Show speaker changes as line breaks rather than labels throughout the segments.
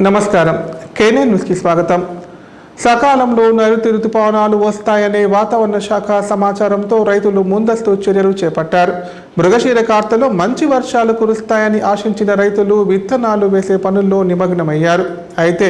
నమస్కారం. కేనే న్యూస్కి స్వాగతం. సకాలంలో నైరుతి రుతుపవనాలు వస్తాయనే వాతావరణ శాఖ సమాచారంతో రైతులు ముందస్తు చర్యలు చేపట్టారు. మృగశిర కార్తెలో మంచి వర్షాలు కురుస్తాయని ఆశించిన రైతులు విత్తనాలు వేసే పనుల్లో నిమగ్నమయ్యారు. అయితే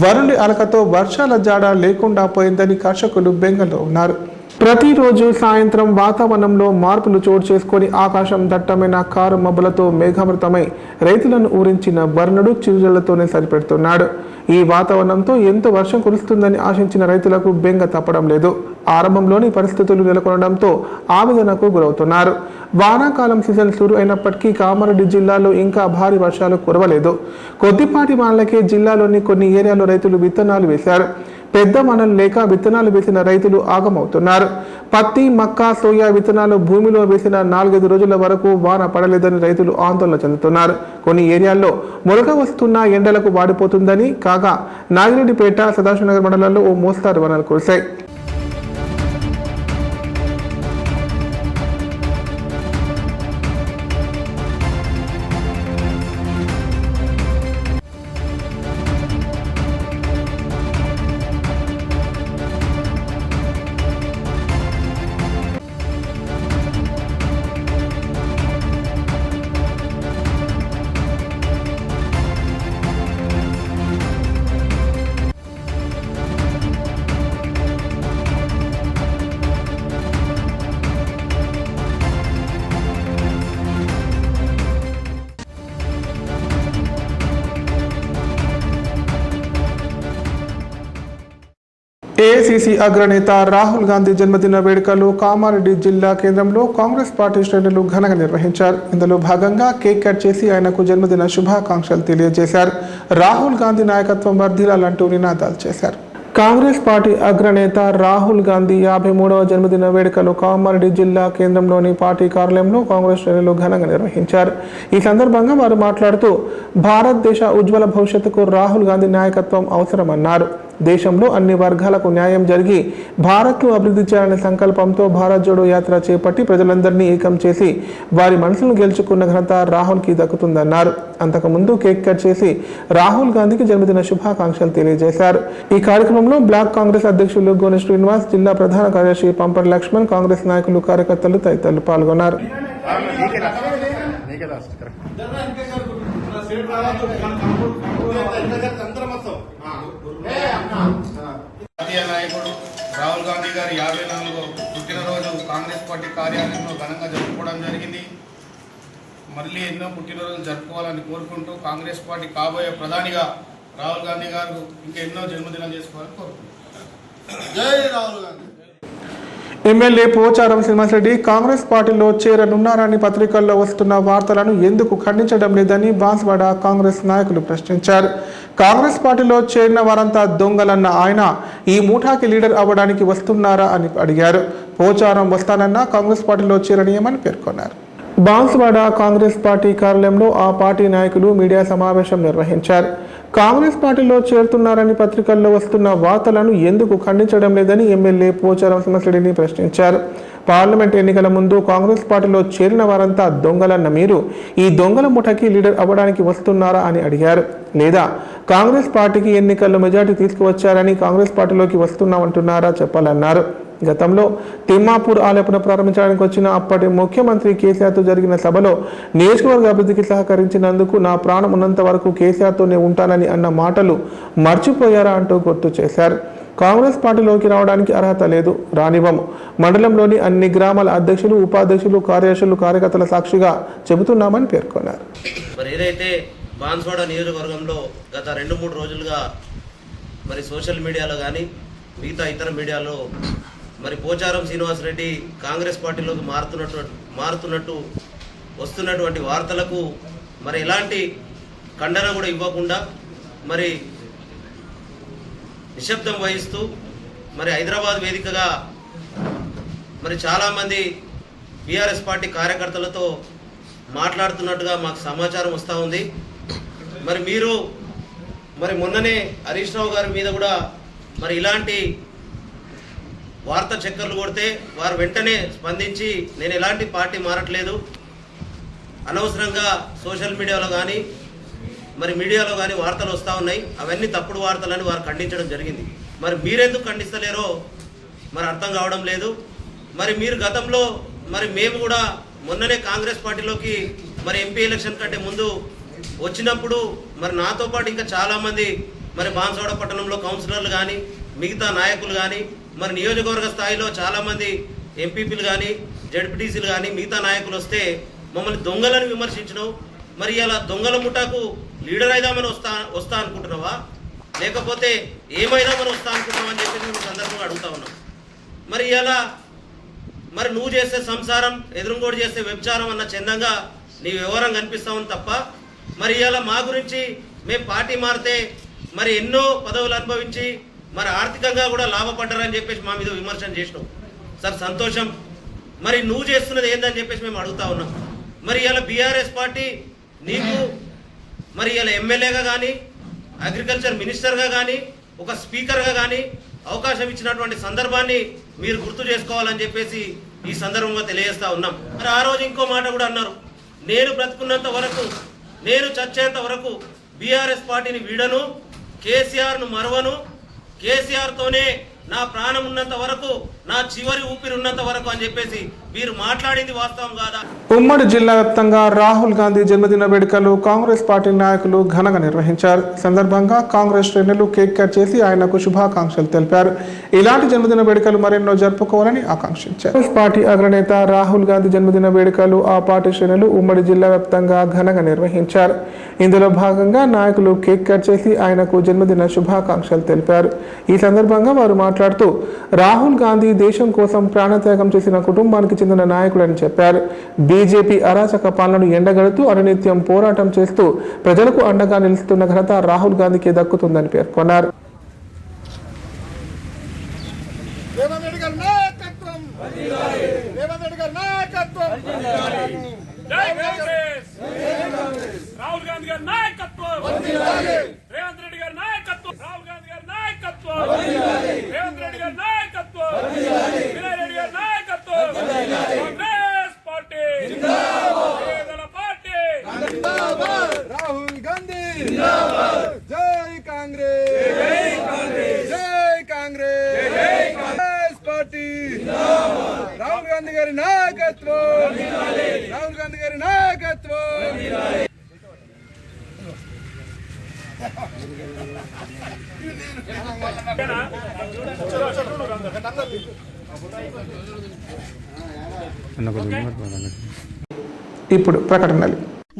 వరుణి అలకతో వర్షాల జాడ లేకుండా పోయిందని కర్షకులు బెంగలో ఉన్నారు. ప్రతిరోజు సాయంత్రం వాతావరణంలో మార్పులు చోటు చేసుకొని ఆకాశం దట్టమైన కారు మబ్బులతో మేఘామృతమై రైతులను ఊరించిన వరుణుడు చిరుజళ్లతోనే సరిపెడుతున్నాడు. ఈ వాతావరణంతో ఎంతో వర్షం కురుస్తుందని ఆశించిన రైతులకు బెంగ తప్పడం లేదు. ఆరంభంలోని పరిస్థితులు నెలకొనడంతో ఆవేదనకు గురవుతున్నారు. వానాకాలం సీజన్ షురు అయినప్పటికీ కామారెడ్డి జిల్లాలో ఇంకా భారీ వర్షాలు కురవలేదు. కొద్దిపాటి వానలకే జిల్లాలోని కొన్ని ఏరియాలో రైతులు విత్తనాలు వేశారు. పెద్ద మనలు లేక విత్తనాలు వేసిన రైతులు ఆగమవుతున్నారు. పత్తి, మక్క, సోయా విత్తనాలు భూమిలో వేసిన 4-5 రోజుల వరకు వాన పడలేదని రైతులు ఆందోళన చెందుతున్నారు. కొన్ని ఏరియాల్లో మొలక వస్తున్న ఎండలకు వాడిపోతుందని, కాగా నాగిరెడ్డిపేట, సదాశివనగర్ మండలాల్లో ఓ మోస్తారు వానలు కురిశాయి. ఏఐసీసీ అగ్రనేత రాహుల్ గాంధీ జన్మదిన వేడుకలు కామారెడ్డి జిల్లా కేంద్రంలో కాంగ్రెస్ పార్టీ శ్రేణులు ఘనంగా నిర్వహించారు. ఇందులో భాగంగా కేక్ కట్ చేసి ఆయనకు జన్మదిన శుభాకాంక్షలు తెలియజేశారు. రాహుల్ గాంధీ నాయకత్వం వర్ధిల్లాలంటూ నినాదాలు చేశారు. కాంగ్రెస్ పార్టీ అగ్రనేత రాహుల్ గాంధీ 53వ జన్మదిన వేడుకలు కామారెడ్డి జిల్లా కేంద్రంలోని పార్టీ కార్యాలయంలో కాంగ్రెస్ శ్రేణులు ఘనంగా నిర్వహించారు. ఈ సందర్భంగా వారు మాట్లాడుతూ భారతదేశ ఉజ్వల భవిష్యత్తుకు రాహుల్ గాంధీ నాయకత్వం అవసరమన్నారు. దేశంలో అన్ని వర్గాలకు న్యాయం జరిగి భారత్ను అభివృద్ధి చేయాలనే సంకల్పంతో భారత్ జోడో యాత్ర చేపట్టి ప్రజలందరినీ ఏకం చేసి వారి మనసును గెలుచుకున్న ఘనత రాహుల్కి దక్కుతుందన్నారు. అంతకుముందు కేక్ కట్ చేసి రాహుల్ గాంధీకి జన్మదిన శుభాకాంక్షలు తెలియజేశారు. ఈ కార్యక్రమంలో బ్లాక్ కాంగ్రెస్ అధ్యక్షులు గోనె శ్రీనివాస్, జిల్లా ప్రధాన కార్యదర్శి పంపర్ లక్ష్మణ్, కాంగ్రెస్ నాయకులు, కార్యకర్తలు తదితరులు పాల్గొన్నారు.
జాతీయ నాయకుడు రాహుల్ గాంధీ గారి 54వ పుట్టినరోజు కాంగ్రెస్ పార్టీ కార్యాలయంలో ఘనంగా జరుపుకోవడం జరిగింది. మళ్ళీ ఎన్నో పుట్టినరోజులు జరుపుకోవాలని కోరుకుంటూ కాంగ్రెస్ పార్టీ కాబోయే ప్రధానిగా రాహుల్ గాంధీ గారు ఇంకెన్నో జన్మదినాలు చేసుకోవాలని కోరుకుంటున్నారు. జై రాహుల్ గాంధీ.
ఎమ్మెల్యే పోచారం శ్రీనివాసరెడ్డి కాంగ్రెస్ పార్టీలో చేరనున్నారని పత్రికల్లో వస్తున్న వార్తలను ఎందుకు ఖండించడం లేదని బాన్స్వాడ కాంగ్రెస్ నాయకులు ప్రశ్నించారు. కాంగ్రెస్ పార్టీలో చేరిన వారంతా దొంగలన్న ఆయన ఈ ముఠాకి లీడర్ అవ్వడానికి వస్తున్నారా అని అడిగారు. పోచారం వస్తానన్నా కాంగ్రెస్ పార్టీలో చేరనీయమని పేర్కొన్నారు. బాన్స్వాడ కాంగ్రెస్ పార్టీ కార్యాలయంలో ఆ పార్టీ నాయకులు మీడియా సమావేశం నిర్వహించారు. కాంగ్రెస్ పార్టీలో చేరుతున్నారని పత్రికల్లో వస్తున్న వార్తలను ఎందుకు ఖండించడం లేదని ఎమ్మెల్యే పోచారం శ్రీనివాసరెడ్డిని ప్రశ్నించారు. పార్లమెంట్ ఎన్నికల ముందు కాంగ్రెస్ పార్టీలో చేరిన వారంతా దొంగలన్న మీరు ఈ దొంగల ముఠకి లీడర్ అవ్వడానికి వస్తున్నారా అని అడిగారు. లేదా కాంగ్రెస్ పార్టీకి ఎన్నికల్లో మెజార్టీ తీసుకువచ్చారని కాంగ్రెస్ పార్టీలోకి వస్తున్నామంటున్నారా చెప్పాలన్నారు. గతంలో తిమ్మాపూర్ ఆలయపున ప్రారంభించడానికి వచ్చిన అప్పటి ముఖ్యమంత్రి కేసీఆర్తో జరిగిన సభలో నియోజకవర్గ అభివృద్ధికి సహకరించినందుకు నా ప్రాణం ఉన్నంత వరకు కేసీఆర్తోనే ఉంటానని అన్న మాటలు మర్చిపోయారా అంటూ గుర్తు చేశారు. కాంగ్రెస్ పార్టీలోకి రావడానికి అర్హత లేదు, రానివ్వము. మండలంలోని అన్ని గ్రామాల అధ్యక్షులు, ఉపాధ్యక్షులు, కార్యదర్శులు, కార్యకర్తల సాక్షిగా చెబుతున్నామని పేర్కొన్నారు.
ఏదైతే బాన్స్వాడ నియోజకవర్గంలో గత 2-3 రోజులుగా సోషల్ మీడియాలో కానీ మిగతా ఇతర మీడియాలో పోచారం శ్రీనివాసరెడ్డి కాంగ్రెస్ పార్టీలోకి మారుతున్నట్టు వస్తున్నటువంటి వార్తలకు ఎలాంటి ఖండన కూడా ఇవ్వకుండా నిశ్శబ్దం వహిస్తూ హైదరాబాద్ వేదికగా చాలామంది బీఆర్ఎస్ పార్టీ కార్యకర్తలతో మాట్లాడుతున్నట్టుగా మాకు సమాచారం వస్తూ ఉంది. మీరు మొన్ననే హరీష్ రావు గారి మీద కూడా ఇలాంటి వార్త చక్కర్లు కొడితే వారు వెంటనే స్పందించి నేను ఎలాంటి పార్టీ మారట్లేదు, అనవసరంగా సోషల్ మీడియాలో కానీ మరి మీడియాలో కానీ వార్తలు వస్తూ ఉన్నాయి. అవన్నీ తప్పుడు వార్తలని వారు ఖండించడం జరిగింది. మరి మీరెందుకు ఖండిస్తలేరో మరి అర్థం కావడం లేదు. మరి మీరు గతంలో మరి మేము కూడా మొన్ననే కాంగ్రెస్ పార్టీలోకి మరి ఎంపీ ఎలక్షన్ కంటే ముందు వచ్చినప్పుడు మరి నాతో పాటు ఇంకా చాలామంది మరి బాన్సువాడ పట్టణంలో కౌన్సిలర్లు కానీ మిగతా నాయకులు కానీ మరి నియోజకవర్గ స్థాయిలో చాలామంది ఎంపీపీలు కానీ జడ్పీటీసీలు కానీ మిగతా నాయకులు వస్తే మమ్మల్ని దొంగలను విమర్శించడం. మరి ఇలా దొంగల ముఠాకు లీడర్ అయిదామని వస్తా అనుకుంటున్నావా, లేకపోతే ఏమైదామని వస్తా అనుకుంటున్నావా అని చెప్పేసి మేము సందర్భంగా అడుగుతా ఉన్నాం. మరి ఇలా మరి నువ్వు చేసే సంసారం ఎదురుగోడు చేసే వ్యభిచారం అన్న చందంగా నీ వ్యవహారం కనిపిస్తామని తప్ప మరి ఇలా మా గురించి మేము పార్టీ మారితే మరి ఎన్నో పదవులు అనుభవించి మరి ఆర్థికంగా కూడా లాభపడ్డారని చెప్పేసి మా మీద విమర్శన చేసినావు. సార్ సంతోషం. మరి నువ్వు చేస్తున్నది ఏందని చెప్పేసి మేము అడుగుతా ఉన్నాం. మరి ఇలా బీఆర్ఎస్ పార్టీ నీకు మరి ఇలా ఎమ్మెల్యేగా కానీ అగ్రికల్చర్ మినిస్టర్గా కానీ ఒక స్పీకర్గా కానీ అవకాశం ఇచ్చినటువంటి సందర్భాన్ని మీరు గుర్తు చేసుకోవాలని చెప్పేసి ఈ సందర్భంగా తెలియజేస్తా ఉన్నాం. మరి ఆ రోజు ఇంకో మాట కూడా అన్నారు, నేను బ్రతుకున్నంత వరకు, నేను చచ్చేంత వరకు బీఆర్ఎస్ పార్టీని వీడను, కేసీఆర్ను మరవను, కేసీఆర్తోనే నా ప్రాణం ఉన్నంత వరకు, నా చివరి ఊపిరి ఉన్నంత వరకు అని చెప్పేసి మీరు మాట్లాడింది వాస్తవం కాదా?
ఉమ్మడి జిల్లా వ్యాప్తంగా రాహుల్ గాంధీ జన్మదిన వేడుకలు కాంగ్రెస్ పార్టీ నాయకులు ఘనంగా నిర్వహించారు. సందర్భంగా కాంగ్రెస్ శ్రేణులు కేక్ కట్ చేసి ఆయనకు శుభాకాంక్షలు తెలిపారు. ఇలాంటి జన్మదిన వేడుకలు మరెన్నో జరుపుకోవాలని ఆకాంక్షించారు. కాంగ్రెస్ పార్టీ అగ్రనేత రాహుల్ గాంధీ జన్మదిన వేడుకలు ఆ పార్టీ శ్రేణులు ఉమ్మడి జిల్లా వ్యాప్తంగా ఘనంగా నిర్వహించారు. ఇందులో భాగంగా నాయకులు కేక్ కట్ చేసి ఆయనకు జన్మదిన శుభాకాంక్షలు తెలిపారు. ఈ సందర్భంగా వారు మాట్లాడుతూ రాహుల్ గాంధీ దేశం కోసం ప్రాణత్యాగం చేసిన కుటుంబానికి చెందిన నాయకులని చెప్పారు. బీజేపీ అరాచక పాలనను ఎండగడుతూ అనునిత్యం పోరాటం చేస్తూ ప్రజలకు అండగా నిలుస్తున్న ఘనత రాహుల్ గాంధీకి దక్కుతుందని పేర్కొన్నారు.
రాహుల్ గాంధీ గారి నాయకత్వం, రేవంత్ రెడ్డి గారి నాయకత్వం, రాహుల్ గాంధీ గారి నాయకత్వం, రేవంత్ రెడ్డి గారి నాయకత్వం, వినయ్ రెడ్డి గారి నాయకత్వం, కాంగ్రెస్ పార్టీ పేదల పార్టీ,
రాహుల్ గాంధీ జై కాంగ్రెస్, జై కాంగ్రెస్, జై కాంగ్రెస్ పార్టీ, రాహుల్ గాంధీ గారి నాయకత్వం, రాహుల్ గాంధీ గారి నాయకత్వం.
ఇప్పుడు ప్రకటనలు.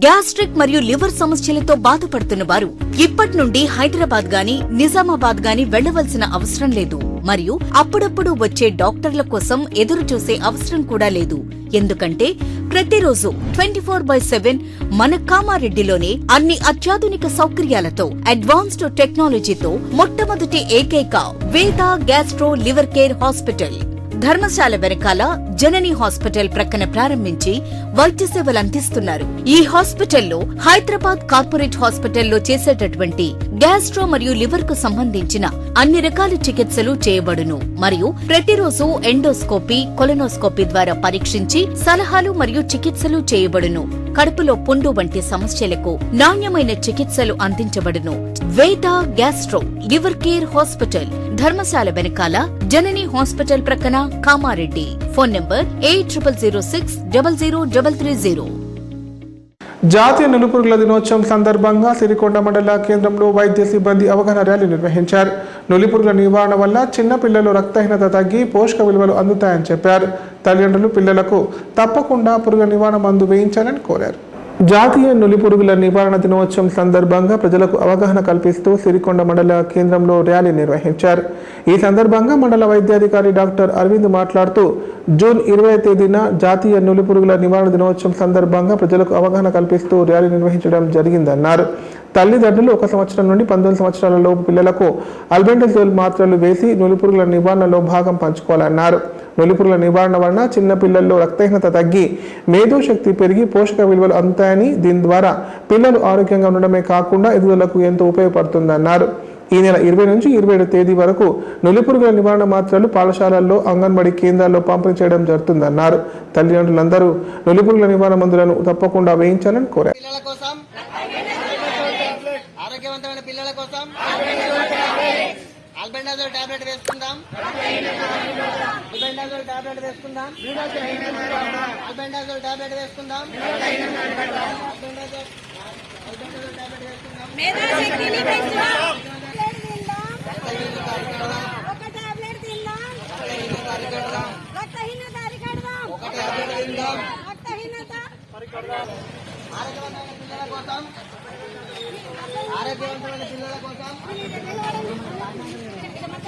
గ్యాస్ట్రిక్ మరియు లివర్ సమస్యలతో బాధపడుతున్న వారు ఇప్పటి నుండి హైదరాబాద్ గాని నిజామాబాద్ గాని వెళ్లవలసిన అవసరం లేదు. మరియు అప్పుడప్పుడు వచ్చే డాక్టర్ల కోసం ఎదురు చూసే అవసరం కూడా లేదు. ఎందుకంటే ప్రతిరోజు 24/7 మన కామారెడ్డిలోనే అన్ని అత్యాధునిక సౌకర్యాలతో అడ్వాన్స్డ్ టెక్నాలజీతో మొట్టమొదటి ఏకైక వేద gastro liver care hospital Dharamshala వెనకాల జనని హాస్పిటల్ ప్రక్కన ప్రారంభించి వైద్య సేవలు అందిస్తున్నారు. ఈ హాస్పిటల్లో హైదరాబాద్ కార్పొరేట్ హాస్పిటల్లో చేసేటటువంటి గ్యాస్ట్రో మరియు లివర్ కు సంబంధించిన అన్ని రకాల చికిత్సలు చేయబడును. మరియు ప్రతిరోజు ఎండోస్కోపీ, కొలనోస్కోపీ ద్వారా పరీక్షించి సలహాలు మరియు చికిత్సలు చేయబడును. కడుపులో పుండు వంటి సమస్యలకు నాణ్యమైన చికిత్సలు అందించబడును. వేద gastro liver care hospital Dharamshala వెనకాల జనని హాస్పిటల్ ప్రక్కన కామారెడ్డి. Phone number 8006000330.
జాతీయ నులిపురుగుల దినోత్సవం సందర్భంగా సిరికొండ మండల కేంద్రంలో వైద్య సిబ్బంది అవగాహన ర్యాలీ నిర్వహించారు. నులిపురుగుల నివారణ వల్ల చిన్న పిల్లలు రక్తహీనత తగ్గి పోషక విలువలు అందుతాయని చెప్పారు. తల్లిదండ్రులు పిల్లలకు తప్పకుండా పురుగుల నివారణ మందు వేయించాలని కోరారు. జాతీయ నులిపురుగుల నివారణ దినోత్సవం సందర్భంగా ప్రజలకు అవగాహన కల్పిస్తూ సిరికొండ మండల కేంద్రంలో ర్యాలీ నిర్వహించారు. ఈ సందర్భంగా మండల వైద్యాధికారి డాక్టర్ అరవింద్ మాట్లాడుతూ జూన్ 20వ తేదీన జాతీయ నులిపురుగుల నివారణ దినోత్సవం సందర్భంగా ప్రజలకు అవగాహన కల్పిస్తూ ర్యాలీ నిర్వహించడం జరిగిందన్నారు. తల్లిదండ్రులు 1 సంవత్సరం నుండి 19 సంవత్సరాల లోపు పిల్లలకు అల్బెండజోల్ మాత్రలు వేసి నులిపురుగుల నివారణలో భాగం పంచుకోవాలన్నారు. నులిపురుగుల నివారణ వలన చిన్న పిల్లల్లో రక్తహీనత తగ్గి మేధోశక్తి పెరిగి పోషక విలువలు అందుతాయని, దీని ద్వారా పిల్లలు ఆరోగ్యంగా ఉండడమే కాకుండా ఎదుగుదలకు ఎంతో ఉపయోగపడుతుందన్నారు. ఈ నెల 20 నుంచి 27 తేదీ వరకు నులిపురుగుల నివారణ మాత్రలు పాఠశాలల్లో, అంగన్వాడీ కేంద్రాల్లో పంపిణీ చేయడం జరుగుతుందన్నారు. తల్లిదండ్రులందరూ నులిపురుగుల నివారణ మందులను తప్పకుండా వేయించాలని కోరారు.
ఆరోగ్యవంతమైన పిల్లల కోసం ఆల్బెండాజోల్ టాబ్లెట్ వేసుకుందాం. ఆల్బెండాజోల్ టాబ్లెట్ వేసుకుందాం. ఆల్బెండాజోల్ టాబ్లెట్ వేసుకుందాం. ఆల్బెండాజోల్ టాబ్లెట్ వేసుకుందాం. ఆరోగ్యవంతమైన పిల్లల కోసం ఆరోగ్యవంతమైన పిల్లల కోసం పిల్లల కోసం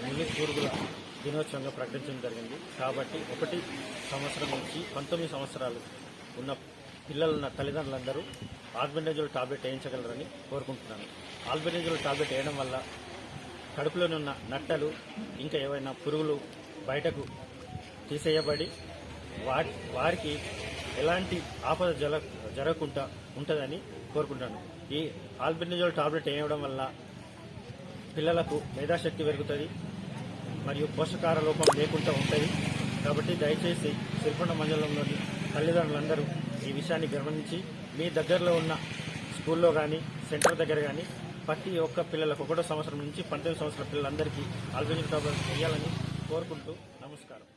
నిమిత్ పురుగుల దినోత్సవంగా ప్రకటించడం జరిగింది. కాబట్టి 1 సంవత్సరం నుంచి 19 సంవత్సరాలు ఉన్న పిల్లలున్న తల్లిదండ్రులందరూ ఆల్బెండజోల్ టాబ్లెట్ వేయించగలరని కోరుకుంటున్నాను. ఆల్బెండజోల్ టాబ్లెట్ వేయడం వల్ల కడుపులోని ఉన్న నట్టలు ఇంకా ఏవైనా పురుగులు బయటకు తీసేయబడి వారికి ఎలాంటి ఆపద జరగకుండా ఉంటుందని కోరుకుంటాను. ఈ ఆల్బెండజోల్ టాబ్లెట్ వేయడం వల్ల పిల్లలకు మేధాశక్తి పెరుగుతుంది మరియు పోషకాహార లోపం లేకుండా ఉంటుంది. కాబట్టి దయచేసి సిరికొండ మండలంలోని తల్లిదండ్రులందరూ ఈ విషయాన్ని గమనించి మీ దగ్గరలో ఉన్న స్కూల్లో కానీ సెంటర్ దగ్గర కానీ ప్రతి ఒక్క పిల్లలకు 1వ సంవత్సరం నుంచి 19 సంవత్సరాల పిల్లలందరికీ ఆల్బెండజోల్ టాబ్లెట్ వేయాలని కోరుకుంటూ నమస్కారం.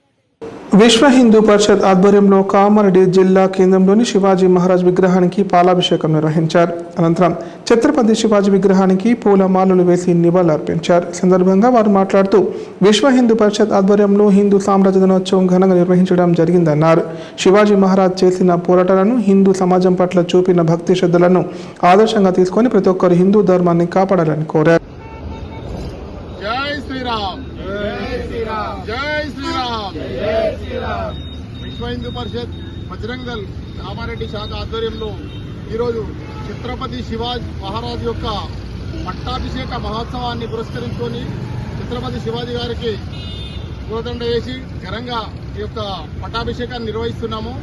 విశ్వ హిందూ పరిషత్ ఆధ్వర్యంలో కామారెడ్డి జిల్లా కేంద్రంలోని శివాజీ మహారాజ్ విగ్రహానికి పాలాభిషేకం నిర్వహించారు. అనంతరం ఛత్రపతి శివాజీ విగ్రహానికి పూలమాలలు వేసి నివాళులర్పించారు. సందర్భంగా వారు మాట్లాడుతూ విశ్వ హిందూ పరిషత్ ఆధ్వర్యంలో హిందూ సామ్రాజ్య దినోత్సవం ఘనంగా నిర్వహించడం జరిగిందన్నారు. శివాజీ మహారాజ్ చేసిన పోరాటాలను, హిందూ సమాజం పట్ల చూపిన భక్తి శ్రద్ధలను ఆదర్శంగా తీసుకొని ప్రతి ఒక్కరు హిందూ ధర్మాన్ని కాపాడాలని కోరారు.
జై శ్రీరామ్, జై శ్రీరామ్, జై శ్రీరామ్, జై శ్రీరామ్. విశ్వ హిందూ పరిషత్ బజరంగ్ దళ్ కామారెడ్డి శాఖ ఆధ్వర్యంలో ఈరోజు ఛత్రపతి శివాజీ మహారాజ్ యొక్క పట్టాభిషేక మహోత్సవాన్ని పురస్కరించుకొని ఛత్రపతి శివాజీ గారికి పూలదండ వేసి ఘనంగా ఈ యొక్క పట్టాభిషేకాన్ని నిర్వహిస్తున్నాము.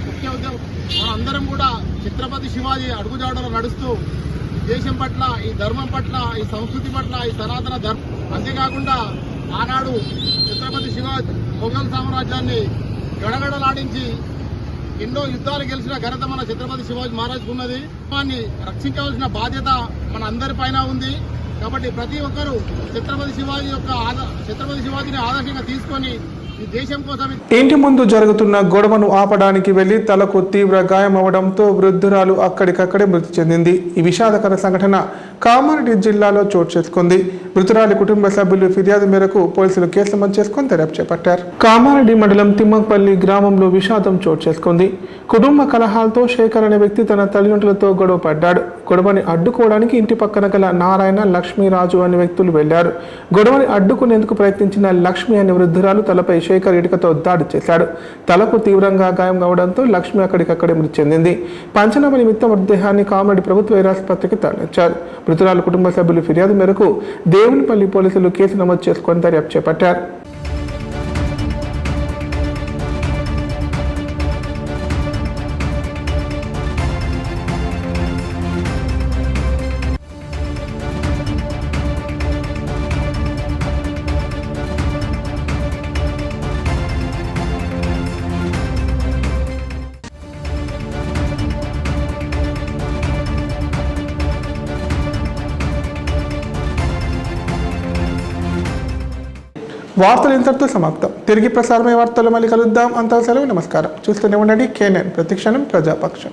ముఖ్య ఉద్దేశం మనందరం కూడా ఛత్రపతి శివాజీ అడుగుజాడలో నడుస్తూ దేశం పట్ల, ఈ ధర్మం పట్ల, ఈ సంస్కృతి పట్ల, ఈ సనాతన ధర్మం, అంతేకాకుండా ఆనాడు ఛత్రపతి శివాజీ మొఘల్ సామ్రాజ్యాన్ని గడగడలాడించి ఎన్నో యుద్ధాలు గెలిచిన ఘనత మన ఛత్రపతి శివాజీ మహారాజ్కు ఉన్నది. దాన్ని రక్షించవలసిన బాధ్యత మన అందరిపైన ఉంది. కాబట్టి ప్రతి ఒక్కరూ ఛత్రపతి శివాజీని ఆదర్శంగా తీసుకొని ఈ దేశం కోసం
ఇంటి ముందు జరుగుతున్న గొడవను ఆపడానికి వెళ్లి తలకు తీవ్ర గాయమవడంతో వృద్ధురాలు అక్కడికక్కడే మృతి చెందింది. ఈ విషాదకర సంఘటన కామారెడ్డి జిల్లాలో చోటు చేసుకుంది. మృతురాలి కుటుంబ సభ్యులు ఫిర్యాదు మేరకు పోలీసులు కేసు నమోదు చేసుకుని దర్యాప్తు చేపట్టారు. కామారెడ్డి మండలం తిమ్మపల్లి గ్రామంలో విషాదం చోటు చేసుకుంది. కుటుంబ కలహాలతో శేఖర్ అనే వ్యక్తి తన తల్లిదండ్రులతో గొడవ పడ్డాడు. గొడవని అడ్డుకోవడానికి ఇంటి పక్కన గల నారాయణ, లక్ష్మీరాజు అనే వ్యక్తులు వెళ్లారు. గొడవని అడ్డుకునేందుకు ప్రయత్నించిన లక్ష్మి అనే వృద్ధురాలు తలపై శేఖర్ ఇటుకతో దాడి చేశాడు. తలకు తీవ్రంగా గాయం కావడంతో లక్ష్మి అక్కడికక్కడే మృతి చెందింది. పంచనామా నిమిత్తం మృతదేహాన్ని కామారెడ్డి ప్రభుత్వ వైరాస్పత్రికి తరలించారు. మృతురాలు కుటుంబ సభ్యులు ఫిర్యాదు మేరకు దేవునిపల్లి పోలీసులు కేసు నమోదు చేసుకుని దర్యాప్తు చేపట్టారు. వార్తలు ఇంతటితో సమాప్తం. తిరిగి ప్రసారమయ్యే వార్తలు మళ్ళీ కలుద్దాం. అంతా సెలవు. నమస్కారం. చూస్తూనే ఉండండి KNN, ప్రతిక్షణం ప్రజాపక్షం.